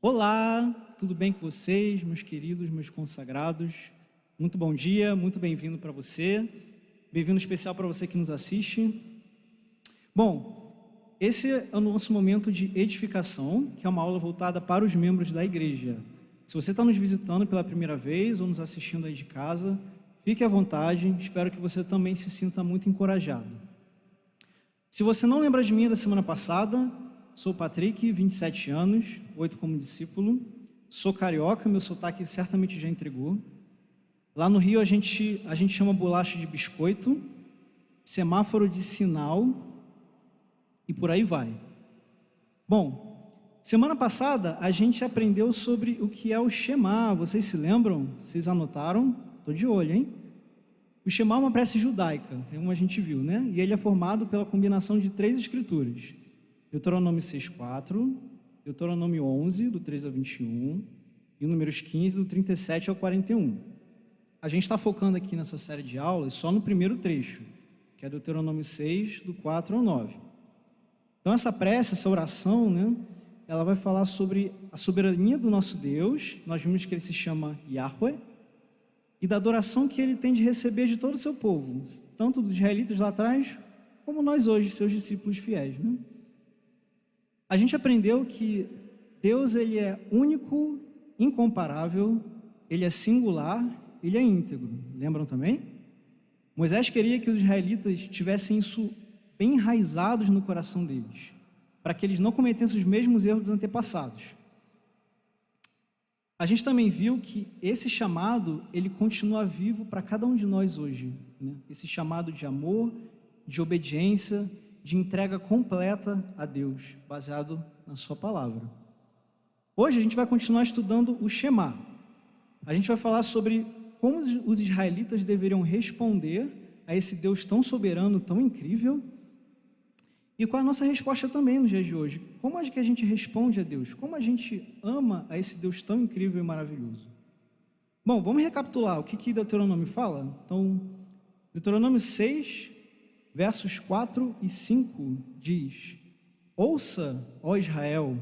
Olá, tudo bem com vocês, meus queridos, meus consagrados? Muito bom dia, muito bem-vindo para você, bem-vindo especial para você que nos assiste. Bom, esse é o nosso momento de edificação, que é uma aula voltada para os membros da igreja. Se você está nos visitando pela primeira vez ou nos assistindo aí de casa, fique à vontade, espero que você também se sinta muito encorajado. Se você não lembra de mim da semana passada, sou Patrick, 27 anos, 8 como discípulo, sou carioca, meu sotaque certamente já entregou. Lá no Rio a gente chama bolacha de biscoito, semáforo de sinal e por aí vai. Bom, semana passada a gente aprendeu sobre o que é o Shema, vocês se lembram? Vocês anotaram? Estou de olho, hein? O Shema é uma prece judaica, como a gente viu, né? E ele é formado pela combinação de 3 escrituras. Deuteronômio 6:4, Deuteronômio 11, do 3 ao 21, e Números 15, do 37 ao 41. A gente está focando aqui nessa série de aulas só no primeiro trecho, que é Deuteronômio 6, do 4 ao 9. Então essa prece, essa oração, né, ela vai falar sobre a soberania do nosso Deus, nós vimos que ele se chama Yahweh, e da adoração que ele tem de receber de todo o seu povo, tanto dos israelitas lá atrás, como nós hoje, seus discípulos fiéis, né? A gente aprendeu que Deus ele é único, incomparável, ele é singular, ele é íntegro. Lembram também? Moisés queria que os israelitas tivessem isso bem enraizados no coração deles, para que eles não cometessem os mesmos erros dos antepassados. A gente também viu que esse chamado, ele continua vivo para cada um de nós hoje, né? Esse chamado de amor, de obediência, de entrega completa a Deus, baseado na sua palavra. Hoje a gente vai continuar estudando o Shema. A gente vai falar sobre como os israelitas deveriam responder a esse Deus tão soberano, tão incrível, e qual é a nossa resposta também nos dias de hoje. Como é que a gente responde a Deus? Como a gente ama a esse Deus tão incrível e maravilhoso? Bom, vamos recapitular o que Deuteronômio fala? Então, Deuteronômio 6, versos 4 e 5 diz: Ouça, ó Israel,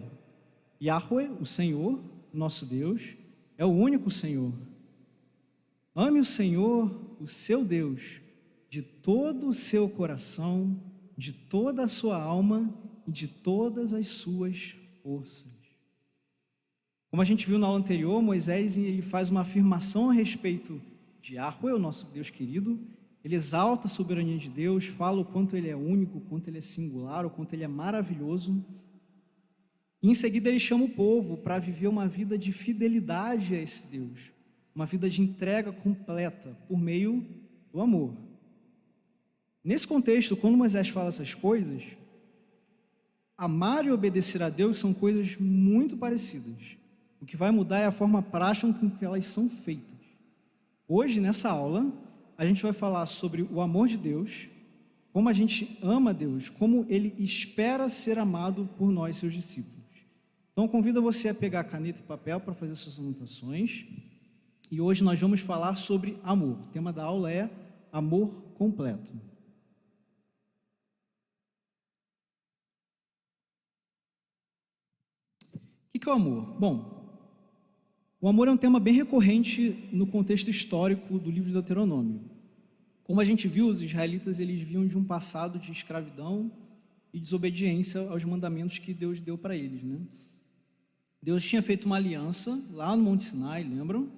Yahweh, o Senhor, nosso Deus, é o único Senhor. Ame o Senhor, o seu Deus, de todo o seu coração, de toda a sua alma e de todas as suas forças. Como a gente viu na aula anterior, Moisés ele faz uma afirmação a respeito de Yahweh, o nosso Deus querido. Ele exalta a soberania de Deus, fala o quanto ele é único, o quanto ele é singular, o quanto ele é maravilhoso. E em seguida ele chama o povo para viver uma vida de fidelidade a esse Deus, uma vida de entrega completa por meio do amor. Nesse contexto, quando Moisés fala essas coisas, amar e obedecer a Deus são coisas muito parecidas. O que vai mudar é a forma prática com que elas são feitas. Hoje, nessa aula, a gente vai falar sobre o amor de Deus, como a gente ama Deus, como Ele espera ser amado por nós, seus discípulos. Então, convido você a pegar caneta e papel para fazer suas anotações. E hoje nós vamos falar sobre amor. O tema da aula é amor completo. O que é o amor? Bom, o amor é um tema bem recorrente no contexto histórico do livro de Deuteronômio. Como a gente viu, os israelitas eles vinham de um passado de escravidão e desobediência aos mandamentos que Deus deu para eles, né? Deus tinha feito uma aliança lá no Monte Sinai, lembram?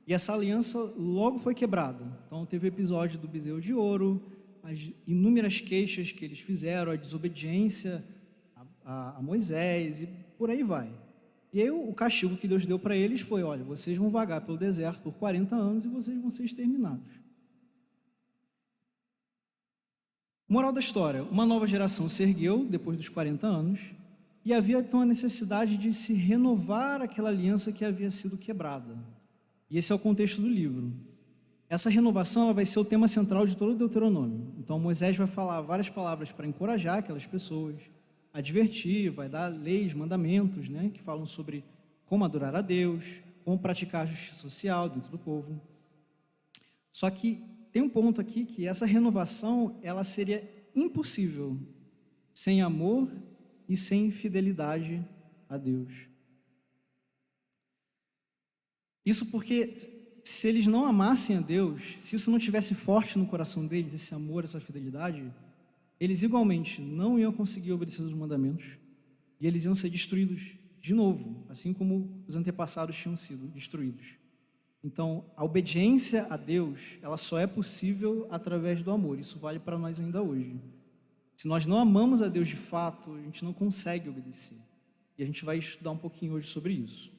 E essa aliança logo foi quebrada. Então teve o episódio do bezerro de ouro, as inúmeras queixas que eles fizeram, a desobediência a Moisés e por aí vai. E aí o castigo que Deus deu para eles foi: olha, vocês vão vagar pelo deserto por 40 anos e vocês vão ser exterminados. Moral da história: uma nova geração se ergueu depois dos 40 anos e havia então a necessidade de se renovar aquela aliança que havia sido quebrada. E esse é o contexto do livro. Essa renovação ela vai ser o tema central de todo o Deuteronômio. Então Moisés vai falar várias palavras para encorajar aquelas pessoas, advertir, vai dar leis, mandamentos, né, que falam sobre como adorar a Deus, como praticar a justiça social dentro do povo. Só que tem um ponto aqui que essa renovação ela seria impossível sem amor e sem fidelidade a Deus. Isso porque se eles não amassem a Deus, se isso não tivesse forte no coração deles, esse amor, essa fidelidade, eles igualmente não iam conseguir obedecer os mandamentos e eles iam ser destruídos de novo, assim como os antepassados tinham sido destruídos. Então, a obediência a Deus, ela só é possível através do amor. Isso vale para nós ainda hoje. Se nós não amamos a Deus de fato, a gente não consegue obedecer. E a gente vai estudar um pouquinho hoje sobre isso.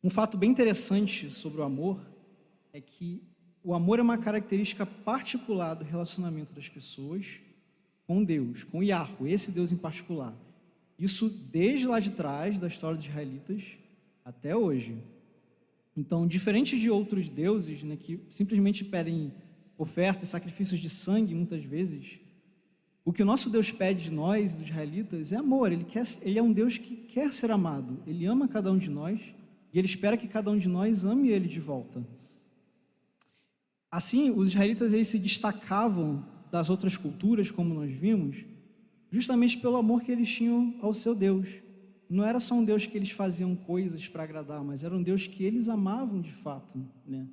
Um fato bem interessante sobre o amor é que o amor é uma característica particular do relacionamento das pessoas com Deus, com Yahweh, esse Deus em particular. Isso desde lá de trás, da história dos israelitas, até hoje. Então, diferente de outros deuses, né, que simplesmente pedem ofertas, sacrifícios de sangue, muitas vezes, o que o nosso Deus pede de nós, dos israelitas, é amor. Ele é um Deus que quer ser amado. Ele ama cada um de nós e Ele espera que cada um de nós ame Ele de volta. Assim, os israelitas eles se destacavam das outras culturas, como nós vimos, justamente pelo amor que eles tinham ao seu Deus. Não era só um Deus que eles faziam coisas para agradar, mas era um Deus que eles amavam de fato, né?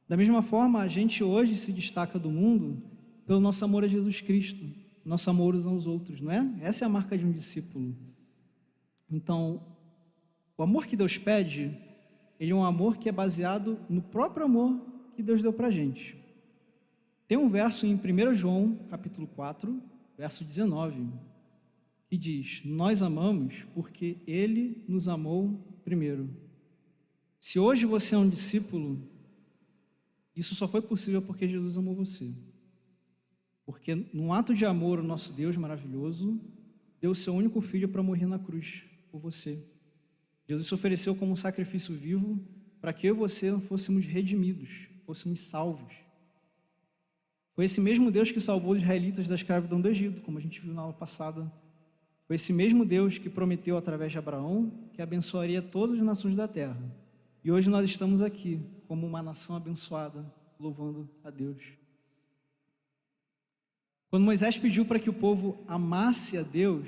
Da mesma forma, a gente hoje se destaca do mundo pelo nosso amor a Jesus Cristo, nosso amor uns aos outros, não é? Essa é a marca de um discípulo. Então, o amor que Deus pede, ele é um amor que é baseado no próprio amor que Deus deu para a gente. Tem um verso em 1 João, capítulo 4, verso 19, que diz: nós amamos porque Ele nos amou primeiro. Se hoje você é um discípulo, isso só foi possível porque Jesus amou você. Porque num ato de amor, o nosso Deus maravilhoso deu o seu único filho para morrer na cruz por você. Jesus se ofereceu como um sacrifício vivo para que eu e você fôssemos redimidos, fôssemos salvos. Foi esse mesmo Deus que salvou os israelitas da escravidão do Egito, como a gente viu na aula passada. Foi esse mesmo Deus que prometeu através de Abraão que abençoaria todas as nações da terra. E hoje nós estamos aqui como uma nação abençoada, louvando a Deus. Quando Moisés pediu para que o povo amasse a Deus,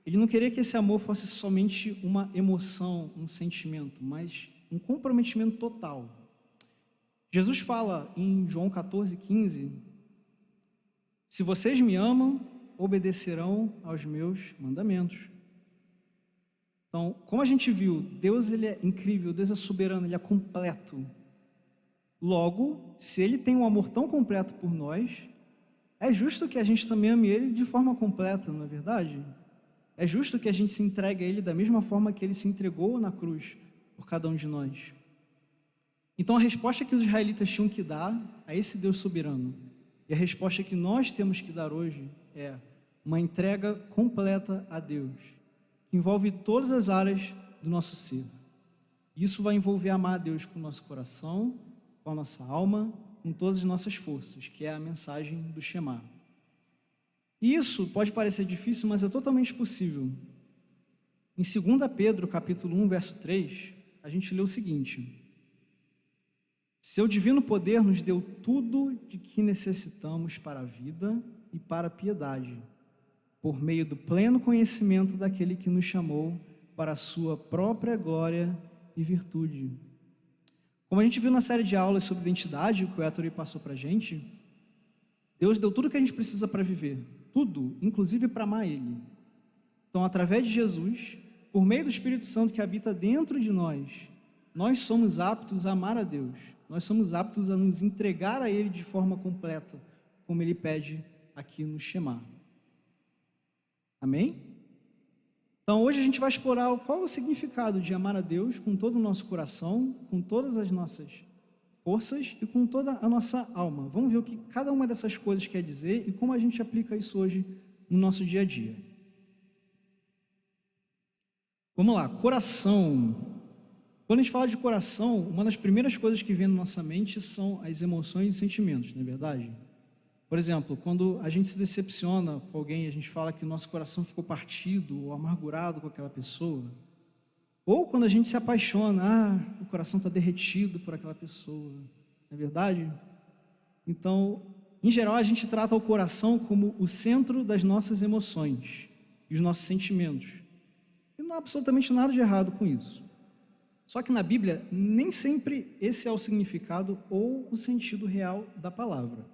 ele não queria que esse amor fosse somente uma emoção, um sentimento, mas um comprometimento total. Jesus fala em João 14:15, se vocês me amam, obedecerão aos meus mandamentos. Então, como a gente viu, Deus ele é incrível, Deus é soberano, Ele é completo. Logo, se Ele tem um amor tão completo por nós, é justo que a gente também ame Ele de forma completa, não é verdade? É justo que a gente se entregue a Ele da mesma forma que Ele se entregou na cruz por cada um de nós. Então, a resposta que os israelitas tinham que dar a esse Deus soberano, e a resposta que nós temos que dar hoje é uma entrega completa a Deus, que envolve todas as áreas do nosso ser. Isso vai envolver amar a Deus com o nosso coração, com a nossa alma, com todas as nossas forças, que é a mensagem do Shema. Isso pode parecer difícil, mas é totalmente possível. Em 2 Pedro, capítulo 1, verso 3, a gente lê o seguinte: seu divino poder nos deu tudo de que necessitamos para a vida e para a piedade, por meio do pleno conhecimento daquele que nos chamou para a sua própria glória e virtude. Como a gente viu na série de aulas sobre identidade, que o Héctor passou para a gente, Deus deu tudo o que a gente precisa para viver, tudo, inclusive para amar Ele. Então, através de Jesus, por meio do Espírito Santo que habita dentro de nós somos aptos a amar a Deus, nós somos aptos a nos entregar a Ele de forma completa, como Ele pede aqui no Shema. Amém? Então hoje a gente vai explorar qual é o significado de amar a Deus com todo o nosso coração, com todas as nossas forças e com toda a nossa alma. Vamos ver o que cada uma dessas coisas quer dizer e como a gente aplica isso hoje no nosso dia a dia. Vamos lá, coração. Quando a gente fala de coração, uma das primeiras coisas que vem na nossa mente são as emoções e sentimentos, não é verdade? Por exemplo, quando a gente se decepciona com alguém, a gente fala que o nosso coração ficou partido ou amargurado com aquela pessoa. Ou quando a gente se apaixona, o coração está derretido por aquela pessoa, não é verdade? Então, em geral, a gente trata o coração como o centro das nossas emoções e os nossos sentimentos. E não há absolutamente nada de errado com isso. Só que na Bíblia, nem sempre esse é o significado ou o sentido real da palavra.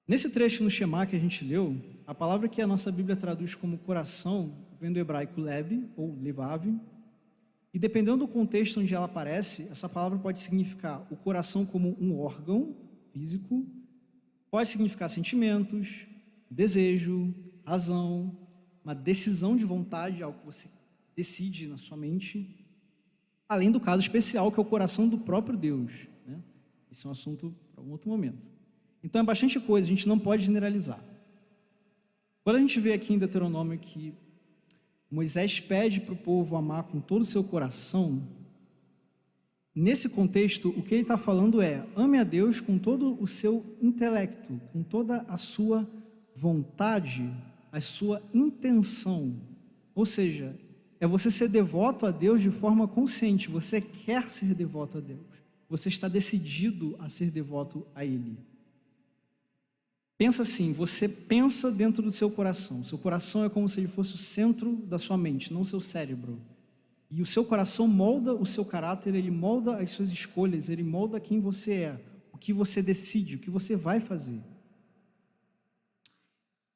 Nesse trecho no Shema que a gente leu, a palavra que a nossa Bíblia traduz como coração vem do hebraico leb, ou levav, e dependendo do contexto onde ela aparece, essa palavra pode significar o coração como um órgão físico, pode significar sentimentos, desejo, razão, uma decisão de vontade, algo que você decide na sua mente, além do caso especial que é o coração do próprio Deus, né? Esse é um assunto para um outro momento. Então é bastante coisa, a gente não pode generalizar. Quando a gente vê aqui em Deuteronômio que Moisés pede para o povo amar com todo o seu coração, nesse contexto, o que ele está falando é: ame a Deus com todo o seu intelecto, com toda a sua vontade, a sua intenção. Ou seja, é você ser devoto a Deus de forma consciente, você quer ser devoto a Deus, você está decidido a ser devoto a Ele. Pensa assim, você pensa dentro do seu coração. Seu coração é como se ele fosse o centro da sua mente, não o seu cérebro. E o seu coração molda o seu caráter, ele molda as suas escolhas, ele molda quem você é, o que você decide, o que você vai fazer.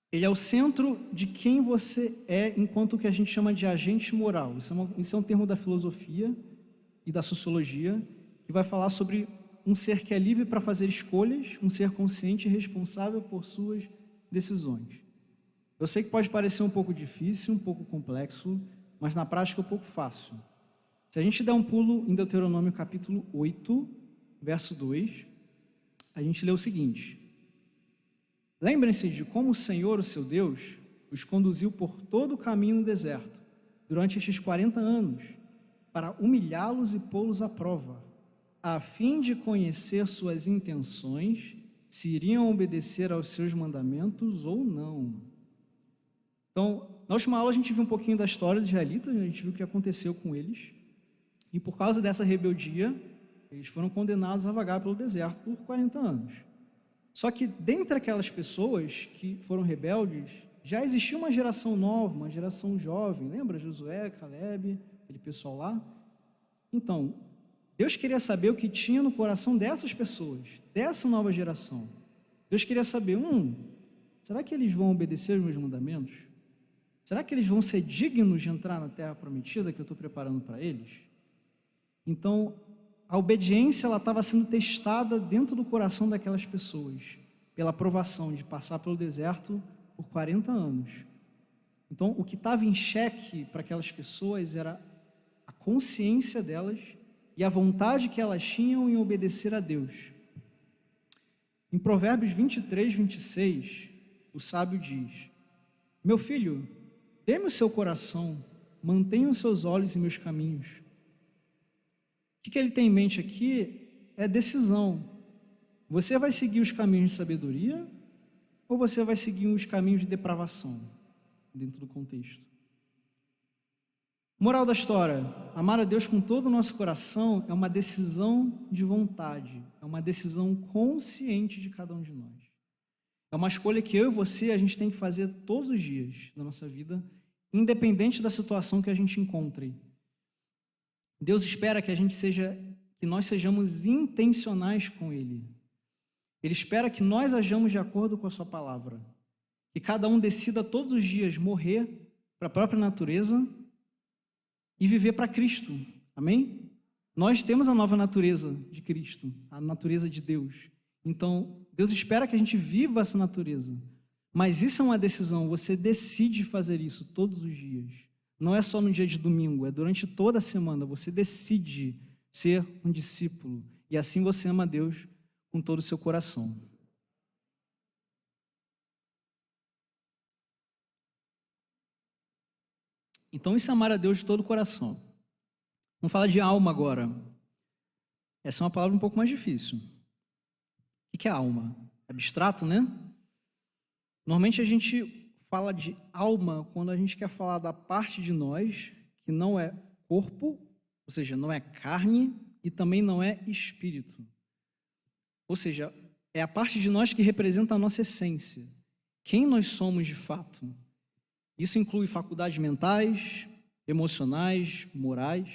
Ele é o centro de quem você é, enquanto que a gente chama de agente moral. Isso é um termo da filosofia e da sociologia, que vai falar sobre um ser que é livre para fazer escolhas, um ser consciente e responsável por suas decisões. Eu sei que pode parecer um pouco difícil, um pouco complexo, mas na prática é um pouco fácil. Se a gente der um pulo em Deuteronômio capítulo 8, verso 2, a gente lê o seguinte: lembrem-se de como o Senhor, o seu Deus, os conduziu por todo o caminho no deserto, durante estes 40 anos, para humilhá-los e pô-los à prova, a fim de conhecer suas intenções, se iriam obedecer aos seus mandamentos ou não. Então, na última aula a gente viu um pouquinho da história dos israelitas, a gente viu o que aconteceu com eles, e por causa dessa rebeldia, eles foram condenados a vagar pelo deserto por 40 anos. Só que dentre aquelas pessoas que foram rebeldes, já existia uma geração nova, uma geração jovem, lembra Josué, Caleb, aquele pessoal lá? Então, Deus queria saber o que tinha no coração dessas pessoas, dessa nova geração. Deus queria saber, será que eles vão obedecer os meus mandamentos? Será que eles vão ser dignos de entrar na terra prometida que eu estou preparando para eles? Então, a obediência ela estava sendo testada dentro do coração daquelas pessoas, pela provação de passar pelo deserto por 40 anos. Então, o que estava em xeque para aquelas pessoas era a consciência delas e a vontade que elas tinham em obedecer a Deus. Em Provérbios 23, 26, o sábio diz: meu filho, dê-me o seu coração, mantenha os seus olhos em meus caminhos. O que ele tem em mente aqui é decisão. Você vai seguir os caminhos de sabedoria ou você vai seguir os caminhos de depravação, dentro do contexto? Moral da história: amar a Deus com todo o nosso coração é uma decisão de vontade, é uma decisão consciente de cada um de nós. É uma escolha que eu e você, a gente tem que fazer todos os dias da nossa vida, independente da situação que a gente encontre. Deus espera que nós sejamos intencionais com Ele. Ele espera que nós hajamos de acordo com a sua palavra. Que cada um decida todos os dias morrer para a própria natureza e viver para Cristo. Amém? Nós temos a nova natureza de Cristo, a natureza de Deus. Então, Deus espera que a gente viva essa natureza. Mas isso é uma decisão, você decide fazer isso todos os dias. Não é só no dia de domingo, é durante toda a semana. Você decide ser um discípulo. E assim você ama a Deus com todo o seu coração. Então, isso é amar a Deus de todo o coração. Vamos falar de alma agora. Essa é uma palavra um pouco mais difícil. O que é alma? É abstrato, né? Normalmente a gente fala de alma quando a gente quer falar da parte de nós que não é corpo, ou seja, não é carne e também não é espírito. Ou seja, é a parte de nós que representa a nossa essência, quem nós somos de fato. Isso inclui faculdades mentais, emocionais, morais.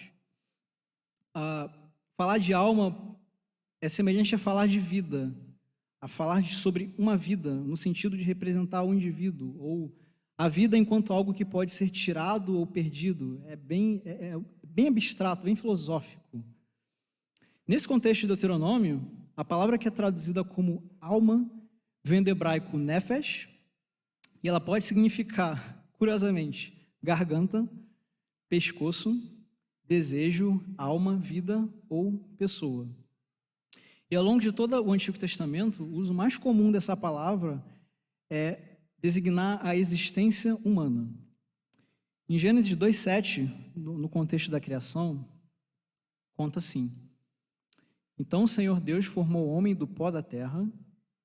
Falar de alma é semelhante a falar de vida, a falar sobre uma vida, no sentido de representar o indivíduo, ou a vida enquanto algo que pode ser tirado ou perdido. É bem abstrato, bem filosófico. Nesse contexto de Deuteronômio, a palavra que é traduzida como alma vem do hebraico nefesh, e ela pode significar, curiosamente, garganta, pescoço, desejo, alma, vida ou pessoa. E ao longo de todo o Antigo Testamento, o uso mais comum dessa palavra é designar a existência humana. Em Gênesis 2:7, no contexto da criação, conta assim: Então o Senhor Deus formou o homem do pó da terra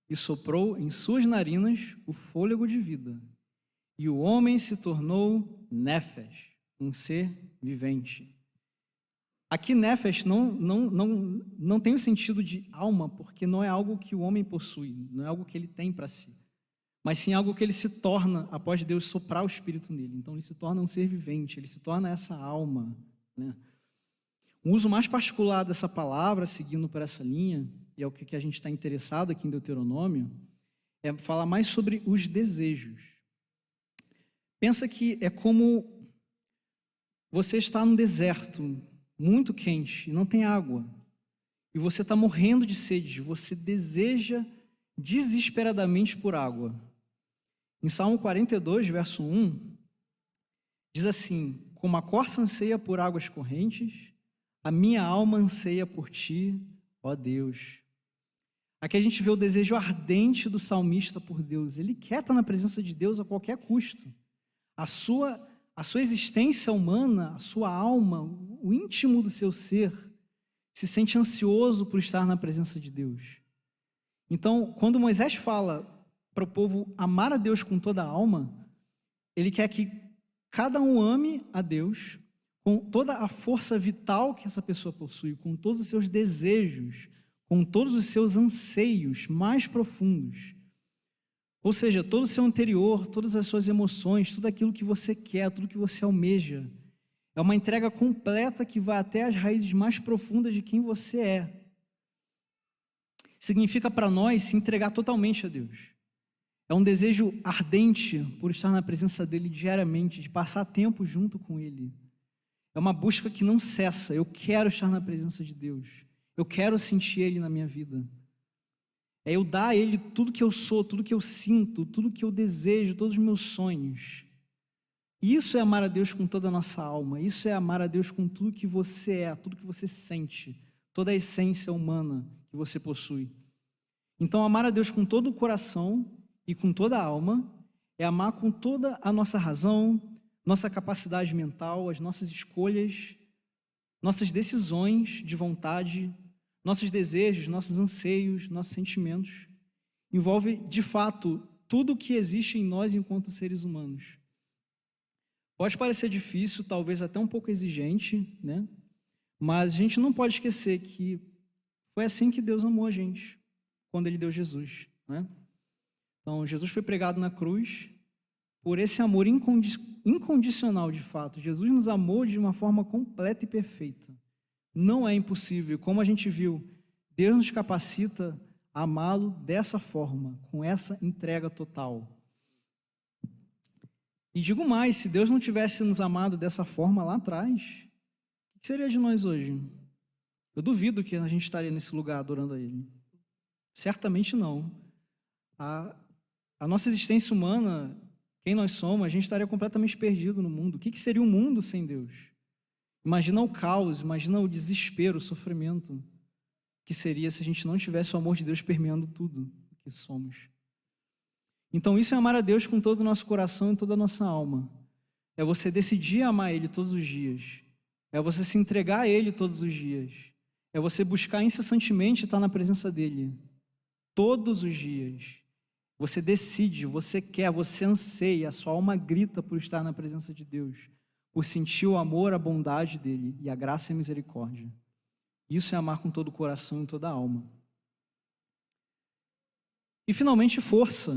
e soprou em suas narinas o fôlego de vida. E o homem se tornou nefesh, um ser vivente. Aqui nefesh não tem o sentido de alma, porque não é algo que o homem possui, não é algo que ele tem para si, mas sim algo que ele se torna após Deus soprar o Espírito nele. Então ele se torna um ser vivente, ele se torna essa alma, né? Um uso mais particular dessa palavra, seguindo por essa linha, e é o que a gente está interessado aqui em Deuteronômio, é falar mais sobre os desejos. Pensa que é como você está num deserto muito quente e não tem água, e você está morrendo de sede, você deseja desesperadamente por água. Em Salmo 42, verso 1, diz assim: Como a corça anseia por águas correntes, a minha alma anseia por ti, ó Deus. Aqui a gente vê o desejo ardente do salmista por Deus. Ele quer estar na presença de Deus a qualquer custo. A sua existência humana, a sua alma, o íntimo do seu ser, se sente ansioso por estar na presença de Deus. Então, quando Moisés fala para o povo amar a Deus com toda a alma, ele quer que cada um ame a Deus com toda a força vital que essa pessoa possui, com todos os seus desejos, com todos os seus anseios mais profundos. Ou seja, todo o seu interior, todas as suas emoções, tudo aquilo que você quer, tudo que você almeja. É uma entrega completa que vai até as raízes mais profundas de quem você é. Significa para nós se entregar totalmente a Deus. É um desejo ardente por estar na presença dEle diariamente, de passar tempo junto com Ele. É uma busca que não cessa. Eu quero estar na presença de Deus. Eu quero sentir Ele na minha vida. É eu dar a Ele tudo que eu sou, tudo que eu sinto, tudo que eu desejo, todos os meus sonhos. Isso é amar a Deus com toda a nossa alma. Isso é amar a Deus com tudo que você é, tudo que você sente, toda a essência humana que você possui. Então, amar a Deus com todo o coração e com toda a alma é amar com toda a nossa razão, nossa capacidade mental, as nossas escolhas, nossas decisões de vontade, nossos desejos, nossos anseios, nossos sentimentos. Envolve, de fato, tudo o que existe em nós enquanto seres humanos. Pode parecer difícil, talvez até um pouco exigente, né? Mas a gente não pode esquecer que foi assim que Deus amou a gente, quando Ele deu Jesus, né? Então, Jesus foi pregado na cruz por esse amor incondicional, de fato. Jesus nos amou de uma forma completa e perfeita. Não é impossível. Como a gente viu, Deus nos capacita a amá-lo dessa forma, com essa entrega total. E digo mais, se Deus não tivesse nos amado dessa forma lá atrás, o que seria de nós hoje? Eu duvido que a gente estaria nesse lugar adorando a Ele. Certamente não. A nossa existência humana, quem nós somos, a gente estaria completamente perdido no mundo. O que seria o mundo sem Deus? Imagina o caos, imagina o desespero, o sofrimento que seria se a gente não tivesse o amor de Deus permeando tudo o que somos. Então isso é amar a Deus com todo o nosso coração e toda a nossa alma. É você decidir amar Ele todos os dias. É você se entregar a Ele todos os dias. É você buscar incessantemente estar na presença dEle todos os dias. Você decide, você quer, você anseia, a sua alma grita por estar na presença de Deus, por sentir o amor, a bondade dEle e a graça e a misericórdia. Isso é amar com todo o coração e toda a alma. E finalmente, força.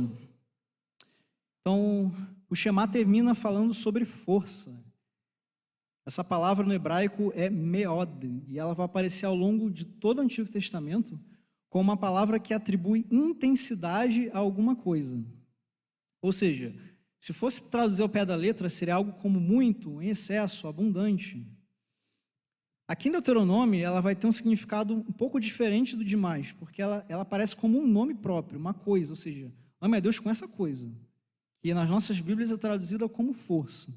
Então, o Shema termina falando sobre força. Essa palavra no hebraico é meod, e ela vai aparecer ao longo de todo o Antigo Testamento como uma palavra que atribui intensidade a alguma coisa. Ou seja, se fosse traduzir ao pé da letra, seria algo como muito, em excesso, abundante. Aqui em Deuteronômio, ela vai ter um significado um pouco diferente do demais, porque ela aparece como um nome próprio, uma coisa, ou seja, ame a Deus com essa coisa, que nas nossas Bíblias é traduzida como força.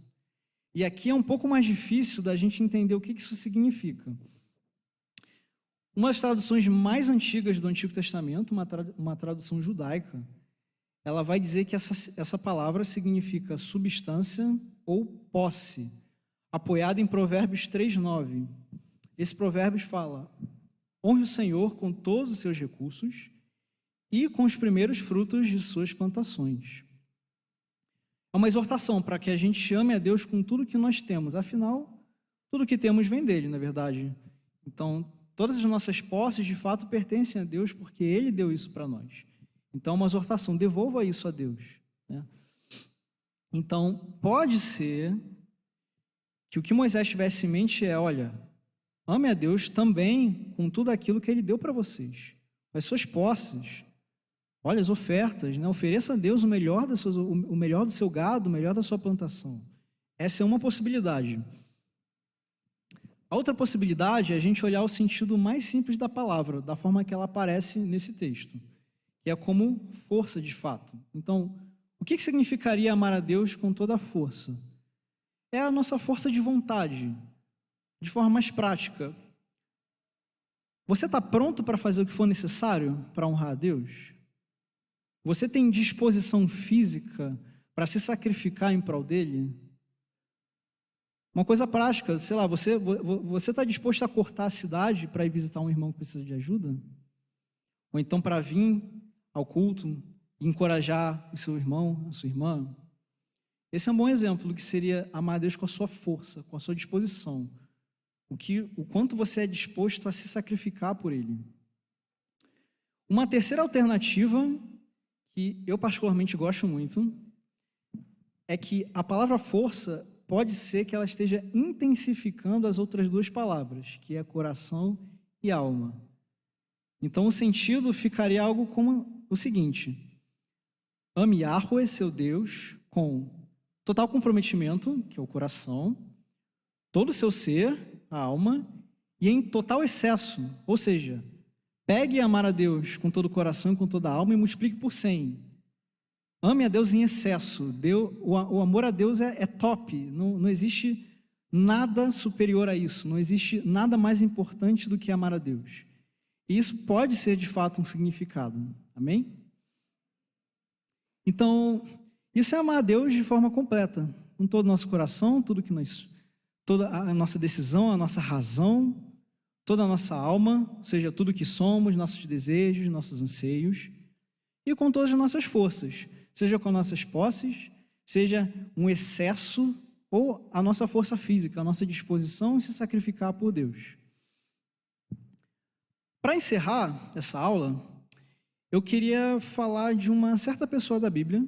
E aqui é um pouco mais difícil da gente entender o que isso significa. Uma das traduções mais antigas do Antigo Testamento, uma tradução judaica, ela vai dizer que essa palavra significa substância ou posse, apoiada em Provérbios 3:9. Esse Provérbios fala: honre o Senhor com todos os seus recursos e com os primeiros frutos de suas plantações. É uma exortação para que a gente ame a Deus com tudo que nós temos. Afinal, tudo que temos vem dele, na verdade. Então, todas as nossas posses, de fato, pertencem a Deus porque ele deu isso para nós. Então, uma exortação, devolva isso a Deus, né? Então, pode ser que o que Moisés tivesse em mente é, olha, ame a Deus também com tudo aquilo que ele deu para vocês. As suas posses, olha, as ofertas, né? Ofereça a Deus o melhor do seu gado, o melhor da sua plantação. Essa é uma possibilidade. A outra possibilidade é a gente olhar o sentido mais simples da palavra, da forma que ela aparece nesse texto, que é como força de fato. Então, o que significaria amar a Deus com toda a força? É a nossa força de vontade, de forma mais prática. Você está pronto para fazer o que for necessário para honrar a Deus? Você tem disposição física para se sacrificar em prol dele? Uma coisa prática, sei lá, você está disposto a cortar a cidade para ir visitar um irmão que precisa de ajuda? Ou então para vir ao culto e encorajar o seu irmão, a sua irmã? Esse é um bom exemplo do que seria amar a Deus com a sua força, com a sua disposição. O quanto você é disposto a se sacrificar por ele. Uma terceira alternativa, que eu particularmente gosto muito, é que a palavra força pode ser que ela esteja intensificando as outras duas palavras, que é coração e alma. Então o sentido ficaria algo como o seguinte: ame Yahweh, seu Deus, com total comprometimento, que é o coração, todo o seu ser, a alma, e em total excesso, ou seja, pegue e amar a Deus com todo o coração e com toda a alma e multiplique por 100. Ame a Deus em excesso. O amor a Deus é top. Não existe nada superior a isso. Não existe nada mais importante do que amar a Deus. E isso pode ser, de fato, um significado. Amém? Então, isso é amar a Deus de forma completa. Com todo o nosso coração, toda a nossa decisão, a nossa razão, toda a nossa alma, ou seja, tudo que somos, nossos desejos, nossos anseios, e com todas as nossas forças, seja com nossas posses, seja um excesso ou a nossa força física, a nossa disposição em se sacrificar por Deus. Para encerrar essa aula, eu queria falar de uma certa pessoa da Bíblia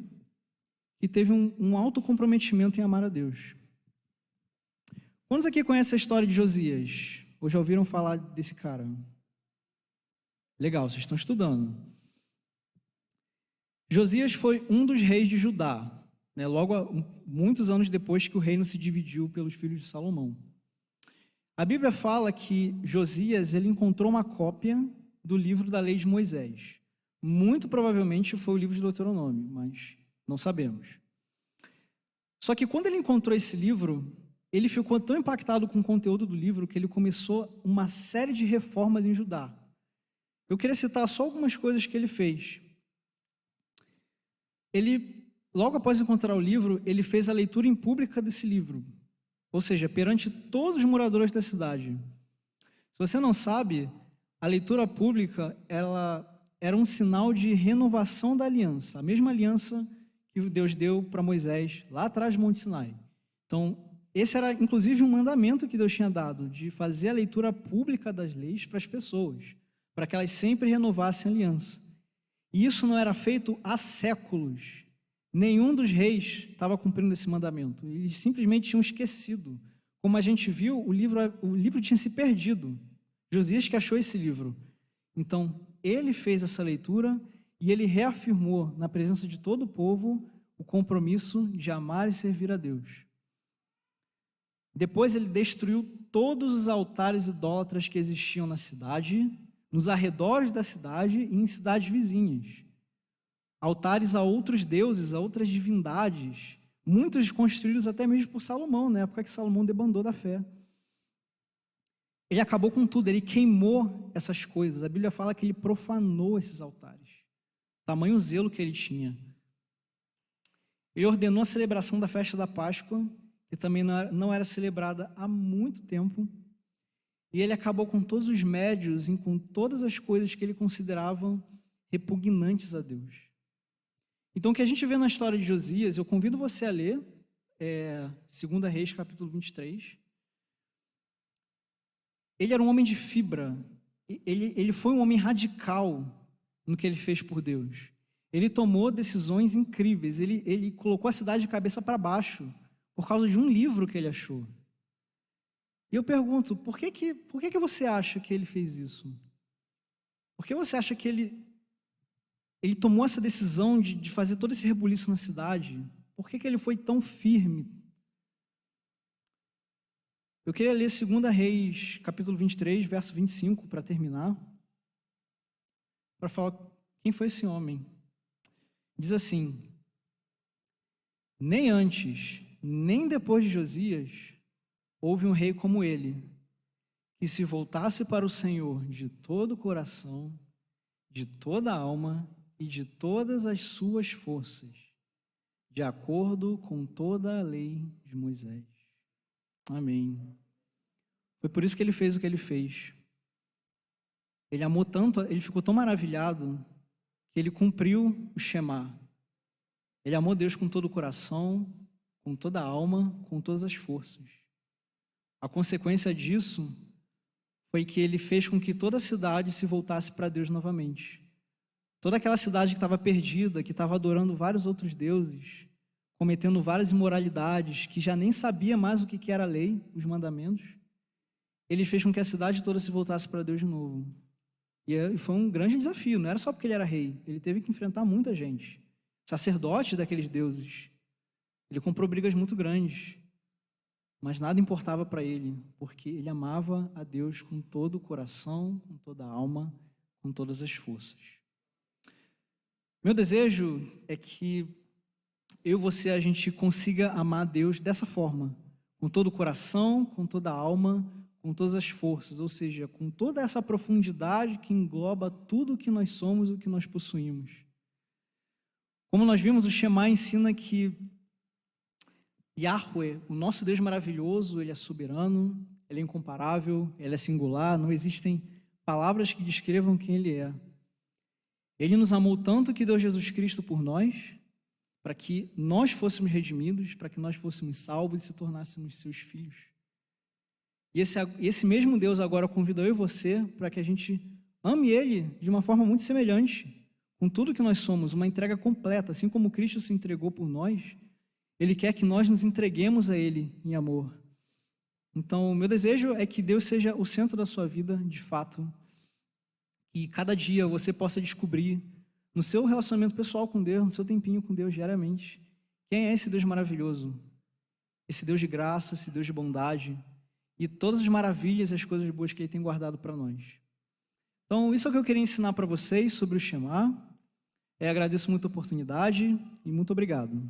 que teve um alto comprometimento em amar a Deus. Quantos aqui conhecem a história de Josias? Ou já ouviram falar desse cara? Legal, vocês estão estudando. Josias foi um dos reis de Judá, né, muitos anos depois que o reino se dividiu pelos filhos de Salomão. A Bíblia fala que Josias ele encontrou uma cópia do livro da lei de Moisés. Muito provavelmente foi o livro de Deuteronômio, mas não sabemos. Só que quando ele encontrou esse livro, ele ficou tão impactado com o conteúdo do livro que ele começou uma série de reformas em Judá. Eu queria citar só algumas coisas que ele fez. Ele, logo após encontrar o livro, ele fez a leitura em pública desse livro, ou seja, perante todos os moradores da cidade. Se você não sabe, a leitura pública ela era um sinal de renovação da aliança, a mesma aliança que Deus deu para Moisés lá atrás do Monte Sinai. Então, esse era inclusive um mandamento que Deus tinha dado, de fazer a leitura pública das leis para as pessoas, para que elas sempre renovassem a aliança. E isso não era feito há séculos. Nenhum dos reis estava cumprindo esse mandamento. Eles simplesmente tinham esquecido Como a gente viu, o livro tinha se perdido. Josias que achou esse livro. Então, ele fez essa leitura e ele reafirmou, na presença de todo o povo, o compromisso de amar e servir a Deus. Depois ele destruiu todos os altares idólatras que existiam na cidade, nos arredores da cidade e em cidades vizinhas. Altares a outros deuses, a outras divindades, muitos construídos até mesmo por Salomão, na época que Salomão debandou da fé. Ele acabou com tudo, ele queimou essas coisas. A Bíblia fala que ele profanou esses altares. Tamanho zelo que ele tinha. Ele ordenou a celebração da festa da Páscoa, que também não era celebrada há muito tempo. E ele acabou com todos os médios e com todas as coisas que ele considerava repugnantes a Deus. Então, o que a gente vê na história de Josias, eu convido você a ler 2 Reis, capítulo 23. Ele era um homem de fibra, ele foi um homem radical no que ele fez por Deus. Ele tomou decisões incríveis, ele colocou a cidade de cabeça para baixo, por causa de um livro que ele achou. E eu pergunto, por que você acha que ele fez isso? Por que você acha que ele tomou essa decisão de fazer todo esse rebuliço na cidade? Por que ele foi tão firme? Eu queria ler 2 Reis, capítulo 23, verso 25, para terminar, para falar quem foi esse homem. Diz assim: nem antes, nem depois de Josias, houve um rei como ele, que se voltasse para o Senhor de todo o coração, de toda a alma e de todas as suas forças, de acordo com toda a lei de Moisés. Amém. Foi por isso que ele fez o que ele fez. Ele amou tanto, ele ficou tão maravilhado, que ele cumpriu o Shema. Ele amou Deus com todo o coração, com toda a alma, com todas as forças. A consequência disso foi que ele fez com que toda a cidade se voltasse para Deus novamente. Toda aquela cidade que estava perdida, que estava adorando vários outros deuses, cometendo várias imoralidades, que já nem sabia mais o que era a lei, os mandamentos, ele fez com que a cidade toda se voltasse para Deus de novo. E foi um grande desafio, não era só porque ele era rei, ele teve que enfrentar muita gente, sacerdotes daqueles deuses. Ele comprou brigas muito grandes, mas nada importava para ele, porque ele amava a Deus com todo o coração, com toda a alma, com todas as forças. Meu desejo é que eu e você, a gente consiga amar a Deus dessa forma, com todo o coração, com toda a alma, com todas as forças, ou seja, com toda essa profundidade que engloba tudo o que nós somos e o que nós possuímos. Como nós vimos, o Shema ensina que Yahweh, o nosso Deus maravilhoso, ele é soberano, ele é incomparável, ele é singular, não existem palavras que descrevam quem ele é. Ele nos amou tanto que deu Jesus Cristo por nós, para que nós fôssemos redimidos, para que nós fôssemos salvos e se tornássemos seus filhos. E esse mesmo Deus agora convida eu e você para que a gente ame Ele de uma forma muito semelhante, com tudo que nós somos, uma entrega completa, assim como Cristo se entregou por nós, Ele quer que nós nos entreguemos a Ele em amor. Então, o meu desejo é que Deus seja o centro da sua vida, de fato, e cada dia você possa descobrir no seu relacionamento pessoal com Deus, no seu tempinho com Deus diariamente, quem é esse Deus maravilhoso, esse Deus de graça, esse Deus de bondade e todas as maravilhas e as coisas boas que Ele tem guardado para nós. Então, isso é o que eu queria ensinar para vocês sobre o Shema. Agradeço muito a oportunidade e muito obrigado.